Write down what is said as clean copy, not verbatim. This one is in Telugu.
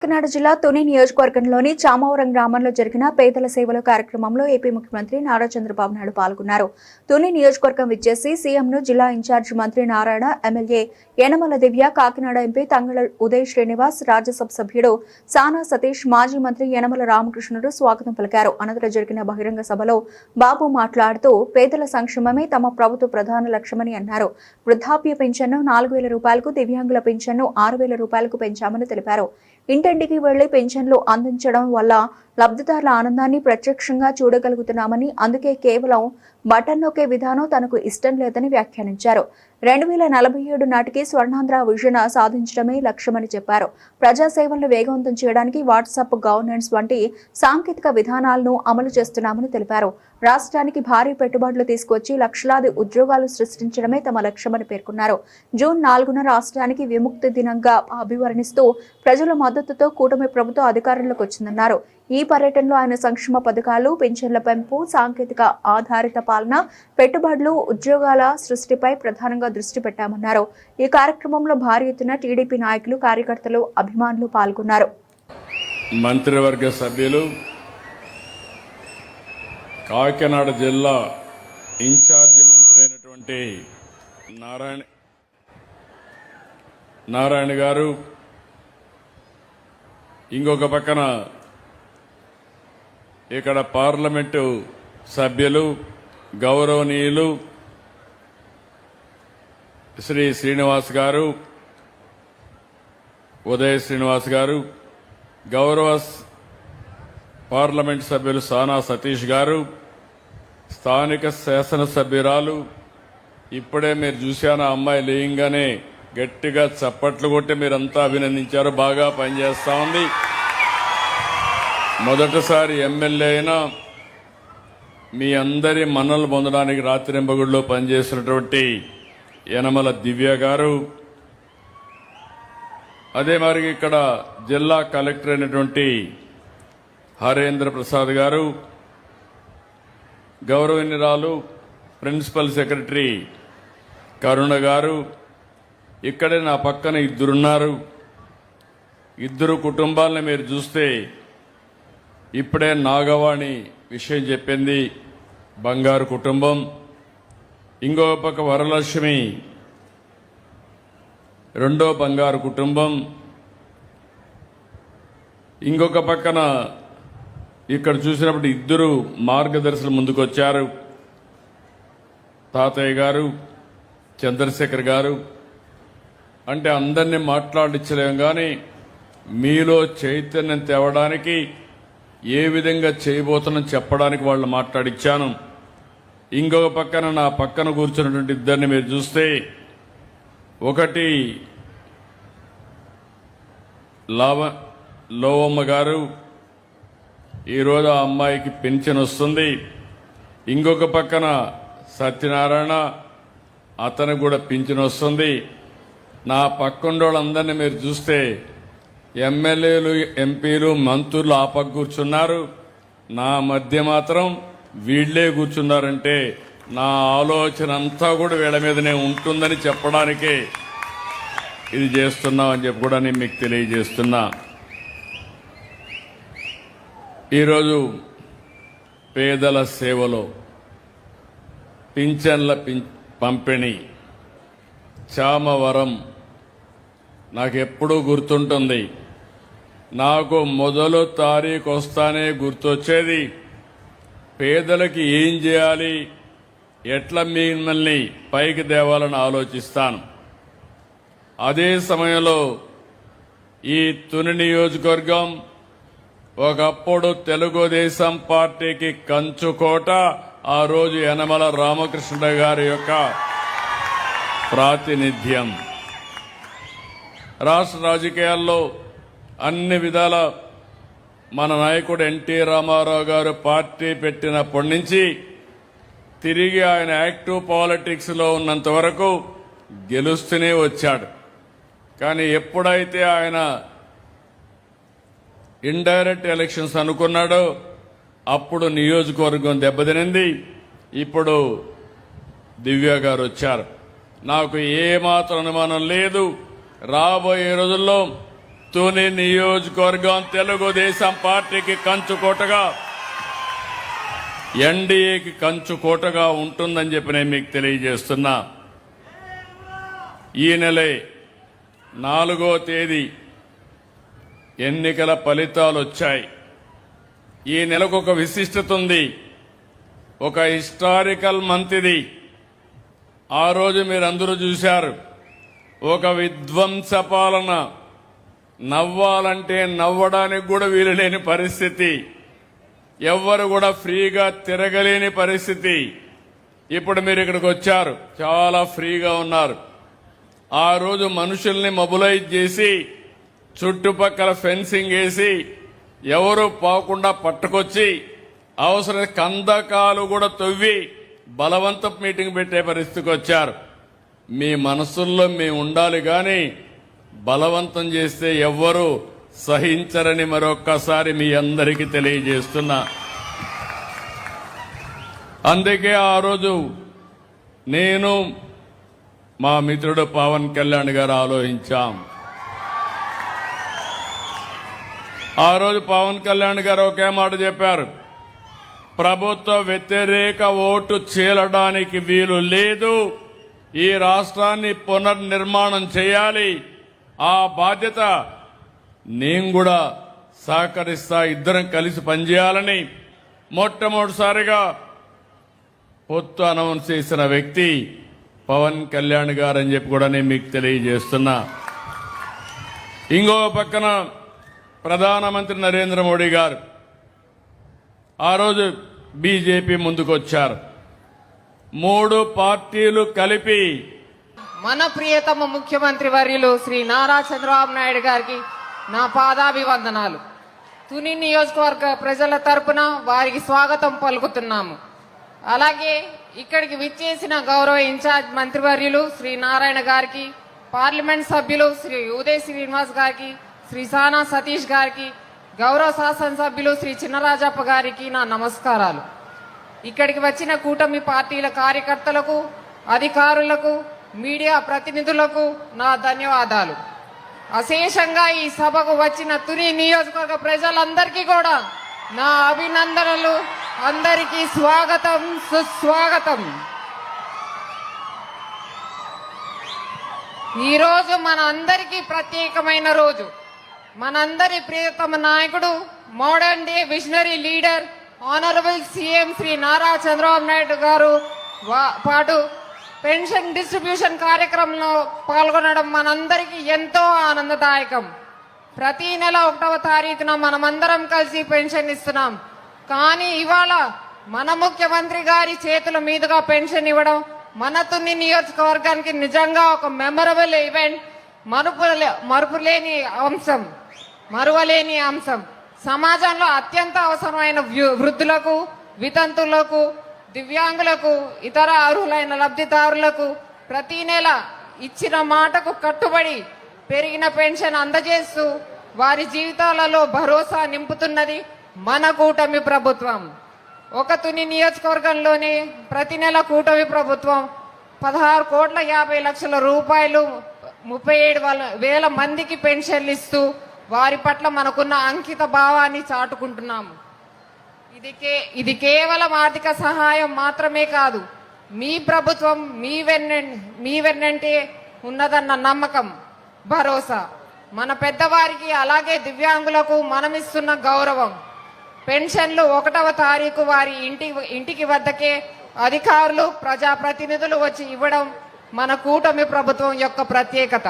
కాకినాడ జిల్లా తుని నియోజకవర్గంలోని చామవరం గ్రామంలో జరిగిన పేదల సేవల కార్యక్రమంలో ఏపీ ముఖ్యమంత్రి నారా చంద్రబాబు నాయుడు పాల్గొన్నారు. తుని నియోజకవర్గం విచ్చేసి సీఎంను జిల్లా ఇన్ఛార్జి మంత్రి నారాయణ, ఎమ్మెల్యే యనమల దివ్య, కాకినాడ ఎంపీ తంగళ ఉదయ్ శ్రీనివాస్, రాజ్యసభ సభ్యుడు సానా సతీష్, మాజీ మంత్రి యనమల రామకృష్ణుడు స్వాగతం పలికారు. అనంతరం జరిగిన బహిరంగ సభలో బాబు మాట్లాడుతూ పేదల సంక్షేమమే తమ ప్రభుత్వ ప్రధాన లక్ష్యమని అన్నారు. వృద్ధాప్య పింఛన్ను 4,000 రూపాయలకు, దివ్యాంగుల పింఛన్ను 6,000 రూపాయలకు పెంచామని తెలిపారు. ఇంటింటికి వెళ్లి పెన్షన్లు అందించడం వల్ల లబ్ధిదారుల ఆనందాన్ని ప్రత్యక్షంగా చూడగలుగుతున్నామని, అందుకే కేవలం బటన్ నొక్కే విధానం తనకు ఇష్టం లేదని వ్యాఖ్యానించారు. 2047 నాటికి స్వర్ణాంధ్ర విజన్ సాధించడమే లక్ష్యమని చెప్పారు. ప్రజాసేవలను వేగవంతం చేయడానికి వాట్సాప్ గవర్నెన్స్ వంటి సాంకేతిక విధానాలను అమలు చేస్తున్నామని తెలిపారు. రాష్ట్రానికి భారీ పెట్టుబడులు తీసుకొచ్చి లక్షలాది ఉద్యోగాలు సృష్టించడమే తమ లక్ష్యమని పేర్కొన్నారు. జూన్ 4న రాష్ట్రానికి విముక్తి దినంగా అభివర్ణిస్తూ ప్రజల మద్దతుతో కూటమి ప్రభుత్వం అధికారంలోకి వచ్చిందన్నారు. ఈ పర్యటనలో ఆయన సంక్షేమ పథకాలు, పెన్షన్ల పెంపు, సాంకేతిక ఆధారిత పాలన, పెట్టుబడులు, ఉద్యోగాల సృష్టిపై ప్రధానంగా దృష్టి పెట్టామన్నారు. ఈ కార్యక్రమంలో భారీ ఎత్తున టీడీపీ నాయకులు, కార్యకర్తలు, అభిమానులు పాల్గొన్నారు. మంత్రివర్గ సభ్యులు, కాకినాడ జిల్లా ఇన్ఛార్జి మంత్రి అయినటువంటి నారాయణ గారు, ఇంకొక పక్కన ఇక్కడ పార్లమెంటు సభ్యులు గౌరవనీయులు శ్రీ శ్రీనివాస్ గారు, ఉదయ్ శ్రీనివాస్ గారు, గౌరవ పార్లమెంట్ సభ్యులు సానా సతీష్ గారు, స్థానిక శాసనసభ్యురాలు, ఇప్పుడే మీరు చూశాను ఆ అమ్మాయి లేయంగానే గట్టిగా చప్పట్లు కొట్టి మీరంతా అభినందించారు. బాగా పనిచేస్తా ఉంది. మొదటిసారి ఎమ్మెల్యే అయినా మీ అందరి మన్నలు పొందడానికి రాత్రింబగుళ్ళలో పనిచేసినటువంటి యనమల దివ్య గారు, అదే మరి ఇక్కడ జిల్లా కలెక్టర్ అయినటువంటి హరేంద్ర ప్రసాద్ గారు, గౌరవనీయురాలు ప్రిన్సిపల్ సెక్రటరీ కరుణ గారు, ఇక్కడే నా పక్కన ఇద్దరున్నారు. ఇద్దరు కుటుంబాలను మీరు చూస్తే ఇప్పుడే నాగవాణి విషయం చెప్పింది, బంగారు కుటుంబం. ఇంకో పక్క వరలక్ష్మి రెండో బంగారు కుటుంబం. ఇంకొక పక్కన ఇక్కడ చూసినప్పుడు ఇద్దరు మార్గదర్శులు ముందుకొచ్చారు, తాతయ్య గారు, చంద్రశేఖర్ గారు. అంటే అందరినీ మాట్లాడించలేం, కానీ మీలో చైతన్యం తేవడానికి ఏ విధంగా చేయబోతున్నా చెప్పడానికి వాళ్ళు మాట్లాడిచ్చాను. ఇంకొక పక్కన నా పక్కన కూర్చున్నటువంటి ఇద్దరిని మీరు చూస్తే, ఒకటి లోవమ్మ గారు, ఈరోజు ఆ అమ్మాయికి పెన్షన్ వస్తుంది. ఇంకొక పక్కన సత్యనారాయణ, అతనికి కూడా పింఛన్ వస్తుంది. నా పక్కండోళ్ళందరినీ మీరు చూస్తే ఎమ్మెల్యేలు, ఎంపీలు, మంత్రులు ఆ పక్క కూర్చున్నారు, నా మధ్య మాత్రం వీళ్లే కూర్చున్నారంటే నా ఆలోచన అంతా కూడా వీళ్ళ మీదనే ఉంటుందని చెప్పడానికే ఇది చేస్తున్నామని చెప్పి కూడా నేను మీకు తెలియజేస్తున్నా. ఈరోజు పేదల సేవలో పింఛన్ల పంపిణీ చామవరం నాకెప్పుడూ గుర్తుంటుంది. నాకు మొదలు తారీఖు వస్తానే గుర్తొచ్చేది పేదలకి ఏం చేయాలి, ఎట్లా మిమ్మల్ని పైకి తేవాలని ఆలోచిస్తాను. అదే సమయంలో ఈ తుని నియోజకవర్గం ఒకప్పుడు తెలుగుదేశం పార్టీకి కంచుకోట. ఆ రోజు యనమల రామకృష్ణ గారి యొక్క ప్రాతినిధ్యం. రాష్ట్ర రాజకీయాల్లో అన్ని విధాల మన నాయకుడు ఎన్టీ రామారావు గారు పార్టీ పెట్టినప్పటి నుంచి తిరిగి ఆయన యాక్టివ్ పాలిటిక్స్ లో ఉన్నంత వరకు గెలుస్తూనే వచ్చాడు. కానీ ఎప్పుడైతే ఆయన ఇండైరెక్ట్ ఎలక్షన్స్ అనుకున్నాడో అప్పుడు నియోజకవర్గం దెబ్బతినింది. ఇప్పుడు దివ్య గారు వచ్చారు. నాకు ఏమాత్రం అనుమానం లేదు, రాబోయే రోజుల్లో తుని నియోజకవర్గం తెలుగుదేశం పార్టీకి కంచుకోటగా, ఎన్డీఏకి కంచుకోటగా ఉంటుందని చెప్పి నేను మీకు తెలియజేస్తున్నా. ఈ నెలే 4వ తేదీ ఎన్నికల ఫలితాలు వచ్చాయి. ఈ నెలకు ఒక విశిష్టత ఉంది, ఒక హిస్టారికల్ మంత్ ఇది. ఆ రోజు మీరందరూ చూశారు, ఒక విధ్వంస పాలన, నవ్వాలంటే నవ్వడానికి కూడా వీలు లేని పరిస్థితి, ఎవ్వరు కూడా ఫ్రీగా తిరగలేని పరిస్థితి. ఇప్పుడు మీరు ఇక్కడికి వచ్చారు, చాలా ఫ్రీగా ఉన్నారు. ఆ రోజు మనుషుల్ని మొబిలైజ్ చేసి చుట్టుపక్కల ఫెన్సింగ్ వేసి ఎవరు పోకుండా పట్టుకొచ్చి అవసరం కందకాలు కూడా తవ్వి బలవంతపు మీటింగ్ పెట్టే పరిస్థితికి వచ్చారు. మీ మనసుల్లో మేము ఉండాలి కానీ బలవంతం చేస్తే ఎవ్వరూ సహించరని మరొక్కసారి మీ అందరికీ తెలియజేస్తున్నా. అందుకే ఆ రోజు నేను మా మిత్రుడు పవన్ కళ్యాణ్ గారు ఆలోచించాం. ఆ రోజు పవన్ కళ్యాణ్ గారు ఒకే మాట చెప్పారు, ప్రభుత్వ వ్యతిరేక ఓటు చీలడానికి వీలు లేదు, ఈ రాష్ట్రాన్ని పునర్నిర్మాణం చేయాలి, ఆ బాధ్యత నేను కూడా సహకరిస్తా, ఇద్దరం కలిసి పనిచేయాలని మొట్టమొదటిసారిగా పొత్తు అనౌన్స్ చేసిన వ్యక్తి పవన్ కళ్యాణ్ గారు అని చెప్పి కూడా నేను మీకు తెలియజేస్తున్నా. ఇంకో పక్కన ప్రధానమంత్రి నరేంద్ర మోడీ గారు ఆ రోజు బీజేపీ ముందుకొచ్చారు. 3 పార్టీలు కలిపి మన ప్రియతమ ముఖ్యమంత్రి వర్యులు శ్రీ నారా చంద్రబాబు నాయుడు గారికి నా పాదాభివందనాలు. తుని నియోజకవర్గ ప్రజల తరపున వారికి స్వాగతం పలుకుతున్నాము. అలాగే ఇక్కడికి విచ్చేసిన గౌరవ ఇన్ఛార్జ్ మంత్రివర్యులు శ్రీ నారాయణ గారికి, పార్లమెంట్ సభ్యులు శ్రీ ఉదయ్ శ్రీనివాస్ గారికి, శ్రీ సానా సతీష్ గారికి, గౌరవ శాసనసభ్యులు శ్రీ చిన్నరాజప్ప గారికి నా నమస్కారాలు. ఇక్కడికి వచ్చిన కూటమి పార్టీల కార్యకర్తలకు, అధికారులకు, మీడియా ప్రతినిధులకు నా ధన్యవాదాలు. అశేషంగా ఈ సభకు వచ్చిన తుని నియోజకవర్గ ప్రజలందరికీ కూడా నా అభినందనలు. అందరికీ స్వాగతం, సుస్వాగతం. ఈరోజు మన అందరికీ ప్రత్యేకమైన రోజు. మనందరి ప్రియతమ నాయకుడు, modern day visionary leader, honourable CM Shri Nara Chandrababu Naidu గారు పాటు పెన్షన్ డిస్ట్రిబ్యూషన్ కార్యక్రమంలో పాల్గొనడం మనందరికీ ఎంతో ఆనందదాయకం. ప్రతి నెల 1వ తారీఖున మనమందరం కలిసి పెన్షన్ ఇస్తున్నాం. కానీ ఇవాళ మన ముఖ్యమంత్రి గారి చేతుల మీదుగా పెన్షన్ ఇవ్వడం మన తుని నియోజకవర్గానికి నిజంగా ఒక మెమరబుల్ ఈవెంట్, మరువలేని అంశం. సమాజంలో అత్యంత అవసరమైన వృద్ధులకు, వితంతులకు, దివ్యాంగులకు, ఇతర అర్హులైన లబ్ధిదారులకు ప్రతి నెల ఇచ్చిన మాటకు కట్టుబడి పెరిగిన పెన్షన్ అందజేస్తూ వారి జీవితాలలో భరోసా నింపుతున్నది మన కూటమి ప్రభుత్వం. ఒక తుని నియోజకవర్గంలోనే ప్రతి నెల కూటమి ప్రభుత్వం 16,50,00,000 రూపాయలు 37,000 మందికి పెన్షన్లు ఇస్తూ వారి పట్ల మనకున్న అంకిత భావాన్ని చాటుకుంటున్నాము. ఇది కేవలం ఆర్థిక సహాయం మాత్రమే కాదు, మీ ప్రభుత్వం మీ వెన్నంటే ఉన్నదన్న నమ్మకం, భరోసా. మన పెద్దవారికి అలాగే దివ్యాంగులకు మనమిస్తున్న గౌరవం. పెన్షన్లు 1వ తారీఖు వారి ఇంటికి వద్దకే అధికారులు, ప్రజాప్రతినిధులు వచ్చి ఇవ్వడం మన కూటమి ప్రభుత్వం యొక్క ప్రత్యేకత.